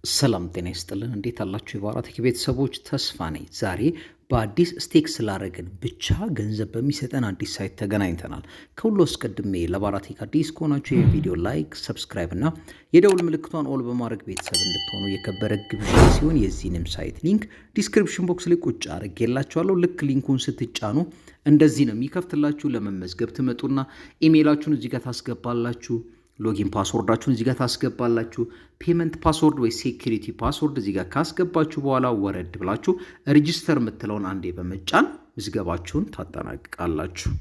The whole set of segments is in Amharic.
ሰላም ጤና ይስጥልን እንዴት አላችሁ የባራቴክ ቤተሰቦች ተስፋ ነኝ። ዛሬ በአዲስ ስቴክ ስላረግን ብቻ ገንዘብ በሚሰጠን አዲስ ሳይት ተገናኝተናል። ከሁሉ አስቀድሜ ለባራቴክ አዲስ ከሆናችሁ የቪዲዮ ላይክ፣ ሰብስክራይብ እና የደውል ምልክቷን ኦል በማድረግ ቤተሰብ እንድትሆኑ የከበረ ግብዣ ሲሆን የዚህንም ሳይት ሊንክ ዲስክሪፕሽን ቦክስ ላይ ቁጭ አድርጌላችኋለሁ። ልክ ሊንኩን ስትጫኑ እንደዚህ ነው የሚከፍትላችሁ። ለመመዝገብ ትመጡና ኢሜይላችሁን እዚህ ጋር ታስገባላችሁ። ሎጊን ፓስወርዳችሁን እዚህ ጋር ታስገባላችሁ። ፔመንት ፓስወርድ ወይ ሴኩሪቲ ፓስወርድ እዚህ ጋር ካስገባችሁ በኋላ ወረድ ብላችሁ ሬጂስተር የምትለውን አንዴ በመጫን ምዝገባችሁን ታጠናቅቃላችሁ።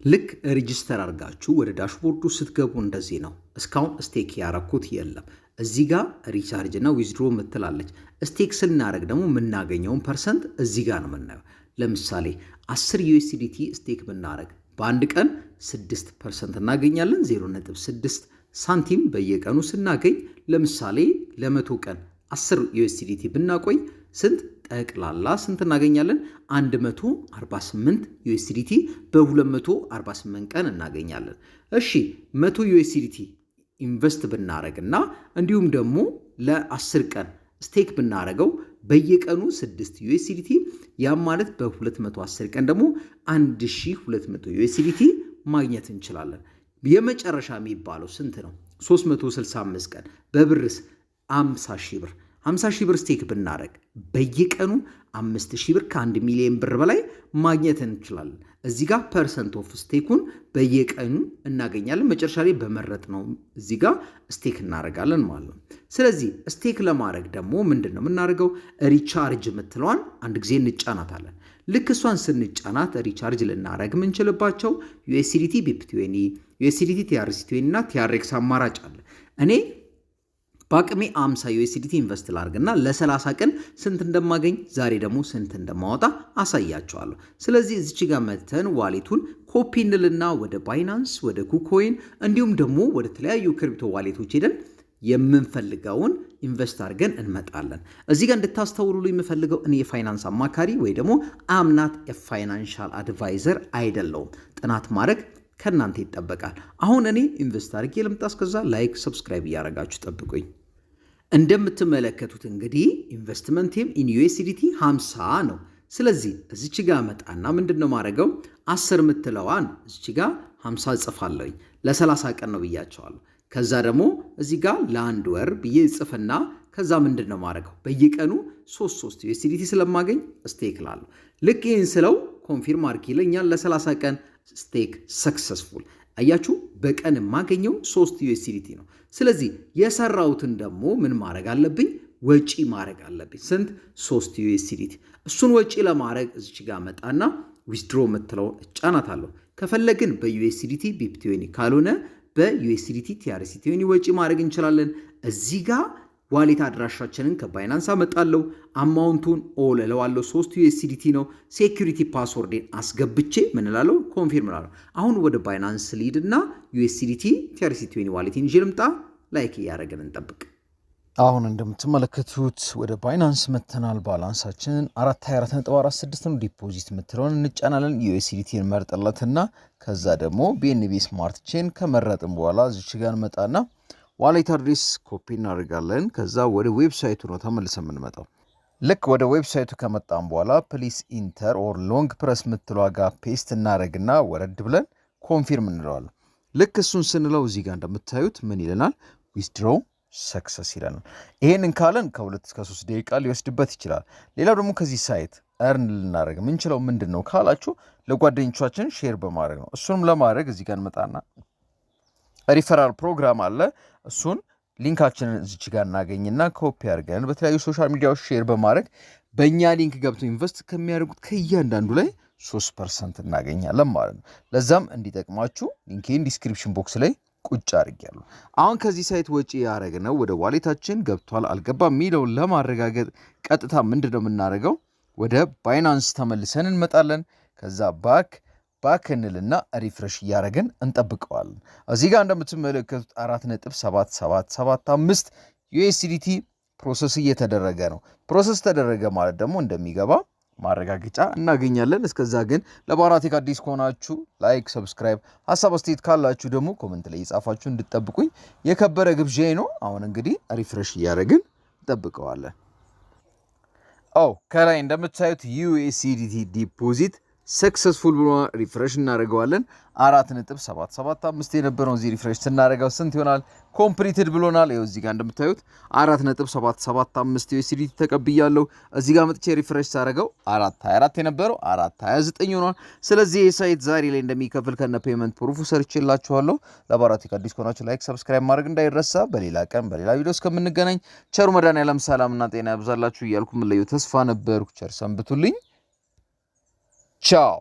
ልክ ሬጂስተር አድርጋችሁ ወደ ዳሽቦርዱ ስትገቡ እንደዚህ ነው። እስካሁን ስቴክ ያረኩት የለም። እዚህ ጋር ሪቻርጅ እና ዊዝድሮ ምትላለች። ስቴክ ስናደርግ ደግሞ የምናገኘውን ፐርሰንት እዚህ ጋር ነው የምናየው። ለምሳሌ 10 ዩኤስዲቲ ስቴክ ብናደርግ በአንድ ቀን 6% እናገኛለን። 0.6 ሳንቲም በየቀኑ ስናገኝ ለምሳሌ ለ100 ቀን 10 ዩኤስዲቲ ብናቆይ ስንት ጠቅላላ ስንት እናገኛለን? 148 ዩኤስዲቲ በ248 ቀን እናገኛለን። እሺ 100 ዩኤስዲቲ ኢንቨስት ብናረግና እንዲሁም ደግሞ ለ10 ቀን ስቴክ ብናረገው በየቀኑ 6 ዩኤስዲቲ ያም ማለት በ210 ቀን ደግሞ 1200 ዩኤስዲቲ ማግኘት እንችላለን። የመጨረሻ የሚባለው ስንት ነው? 365 ቀን በብርስ 50 ሺህ ብር 50 ሺህ ብር ስቴክ ብናረግ በየቀኑ 5 ሺህ ብር ከ1 ሚሊዮን ብር በላይ ማግኘት እንችላለን። እዚህ ጋር ፐርሰንት ኦፍ ስቴኩን በየቀኑ እናገኛለን። መጨረሻ ላይ በመረጥ ነው እዚህ ጋር ስቴክ እናደርጋለን ማለት ነው። ስለዚህ ስቴክ ለማድረግ ደግሞ ምንድን ነው የምናደርገው? ሪቻርጅ የምትለዋን አንድ ጊዜ እንጫናታለን። ልክ እሷን ስንጫናት ሪቻርጅ ልናደርግ የምንችልባቸው ዩኤስዲቲ ቢፕ20፣ ዩኤስዲቲ ቲአርሲ20 እና ቲአርኤክስ አማራጭ አለ። እኔ በአቅሜ 50 ዩኤስዲቲ ኢንቨስት ላርግና ለ30 ቀን ስንት እንደማገኝ ዛሬ ደግሞ ስንት እንደማወጣ አሳያቸዋለሁ። ስለዚህ እዚች ጋር መተን ዋሌቱን ኮፒ እንልና ወደ ባይናንስ፣ ወደ ኩኮይን እንዲሁም ደግሞ ወደ ተለያዩ ክሪፕቶ ዋሌቶች ሄደን የምንፈልገውን ኢንቨስት አድርገን እንመጣለን። እዚህ ጋር እንድታስተውሉ የምፈልገው እኔ የፋይናንስ አማካሪ ወይ ደግሞ አምናት የፋይናንሻል አድቫይዘር አይደለውም። ጥናት ማድረግ ከእናንተ ይጠበቃል። አሁን እኔ ኢንቨስት አድርጌ ልምጣ። እስከዛ ላይክ ሰብስክራይብ እያደረጋችሁ ጠብቁኝ። እንደምትመለከቱት እንግዲህ ኢንቨስትመንቴም ኢን ዩኤስዲቲ 50 ነው። ስለዚህ እዚች ጋር መጣና ምንድነው ማድረገው? 10 ምትለዋን እዚች ጋር 50 ጽፋለሁኝ። ለ30 ቀን ነው ብያቸዋለሁ። ከዛ ደግሞ እዚህ ጋር ለአንድ ወር ብዬ ጽፍና ከዛ ምንድነው ማድረገው? በየቀኑ 3 ዩኤስዲቲ ስለማገኝ ስቴክ ላለሁ። ልክ ይህን ስለው ኮንፊርም አድርጊ ይለኛል። ለ30 ቀን ስቴክ ሰክሰስፉል። አያችሁ በቀን የማገኘው 3 ዩኤስዲቲ ነው። ስለዚህ የሰራውትን ደግሞ ምን ማድረግ አለብኝ? ወጪ ማድረግ አለብኝ። ስንት? 3 ዩኤስዲቲ። እሱን ወጪ ለማድረግ እዚች ጋር መጣና ዊዝድሮ የምትለውን እጫናታለሁ። ከፈለግን በዩኤስዲቲ ቢፕ20 ካልሆነ በዩኤስዲቲ ቲአርሲ20 ወጪ ማድረግ እንችላለን። እዚህ ጋር ዋሌት አድራሻችንን ከባይናንስ አመጣለሁ። አማውንቱን ኦል እለዋለሁ። 3 ዩኤስዲቲ ነው። ሴኩሪቲ ፓስወርዴን አስገብቼ ምን እላለሁ? ኮንፊርም እላለሁ። አሁን ወደ ባይናንስ ሊድ እና ዩኤስዲቲ ቲአርሲ20 ዋሌትን ይዤ ልምጣ። ላይክ እያደረግን እንጠብቅ። አሁን እንደምትመለከቱት ወደ ባይናንስ መተናል። ባላንሳችንን 424.46 ነው። ዲፖዚት የምትለውን እንጫናለን። ዩኤስዲቲን መርጥለትና ከዛ ደግሞ ቢኤንቢ ስማርት ቼን ከመረጥን በኋላ እዚች ጋር መጣና ዋሌት አድሬስ ኮፒ እናደርጋለን። ከዛ ወደ ዌብሳይቱ ነው ተመልሰን የምንመጣው። ልክ ወደ ዌብሳይቱ ከመጣን በኋላ ፕሊስ ኢንተር ኦር ሎንግ ፕረስ የምትለዋ ጋር ፔስት እናደርግና ወረድ ብለን ኮንፊርም እንለዋለን። ልክ እሱን ስንለው እዚህ ጋር እንደምታዩት ምን ይለናል? ዊዝድሮ ሰክሰስ ይለናል። ይሄንን ካለን ከ2 እስከ 3 ደቂቃ ሊወስድበት ይችላል። ሌላው ደግሞ ከዚህ ሳይት እርን ልናደርግ የምንችለው ምንድን ነው ካላችሁ ለጓደኞቻችን ሼር በማድረግ ነው። እሱንም ለማድረግ እዚህ ጋር እንመጣና ሪፈራል ፕሮግራም አለ። እሱን ሊንካችንን እዚች ጋር እናገኝና ኮፒ አድርገን በተለያዩ ሶሻል ሚዲያዎች ሼር በማድረግ በእኛ ሊንክ ገብተው ኢንቨስት ከሚያደርጉት ከእያንዳንዱ ላይ 3% እናገኛለን ማለት ነው። ለዛም እንዲጠቅማችሁ ሊንኬን ዲስክሪፕሽን ቦክስ ላይ ቁጭ አድርጌያለሁ። አሁን ከዚህ ሳይት ወጪ ያደረግነው ወደ ዋሌታችን ገብቷል አልገባም የሚለውን ለማረጋገጥ ቀጥታ ምንድነው የምናደርገው? ወደ ባይናንስ ተመልሰን እንመጣለን። ከዛ ባክ እንልና ሪፍሬሽ እያደረግን እንጠብቀዋለን። እዚህ ጋር እንደምትመለከቱት 4.7775 ዩኤስዲቲ ፕሮሰስ እየተደረገ ነው። ፕሮሰስ ተደረገ ማለት ደግሞ እንደሚገባ ማረጋገጫ እናገኛለን። እስከዛ ግን ለባራቴክ አዲስ ከሆናችሁ ላይክ፣ ሰብስክራይብ፣ ሐሳብ አስተያየት ካላችሁ ደግሞ ኮሜንት ላይ እየጻፋችሁ እንድትጠብቁኝ የከበረ ግብዣዬ ነው። አሁን እንግዲህ ሪፍሬሽ እያደረግን እንጠብቀዋለን። ከላይ እንደምታዩት USDT ዲፖዚት ሰክሰስፉል ብሎ ሪፍሬሽ እናደርገዋለን። 4.775 የነበረው እዚህ ሪፍሬሽ ስናደርገው ስንት ይሆናል? ኮምፕሊትድ ብሎናል። ይኸው እዚህ ጋር እንደምታዩት 4.775 USDT ተቀብያለሁ። እዚህ ጋር መጥቼ ሪፍሬሽ ሳደርገው 4.24 የነበረው 4.29 ሆኗል። ስለዚህ ይህ ሳይት ዛሬ ላይ እንደሚከፍል ከነ ፔመንት ፕሩፉ ሰርቼላችኋለሁ። ለባራቴክ አዲስ ከሆናችሁ ላይክ፣ ሰብስክራይብ ማድረግ እንዳይረሳ። በሌላ ቀን በሌላ ቪዲዮ እስከምንገናኝ ቸሩ መድኃኔዓለም ሰላምና ጤና ያብዛላችሁ እያልኩ የምለየው ተስፋ ነበርኩ። ቸር ሰንብቱልኝ። ቻው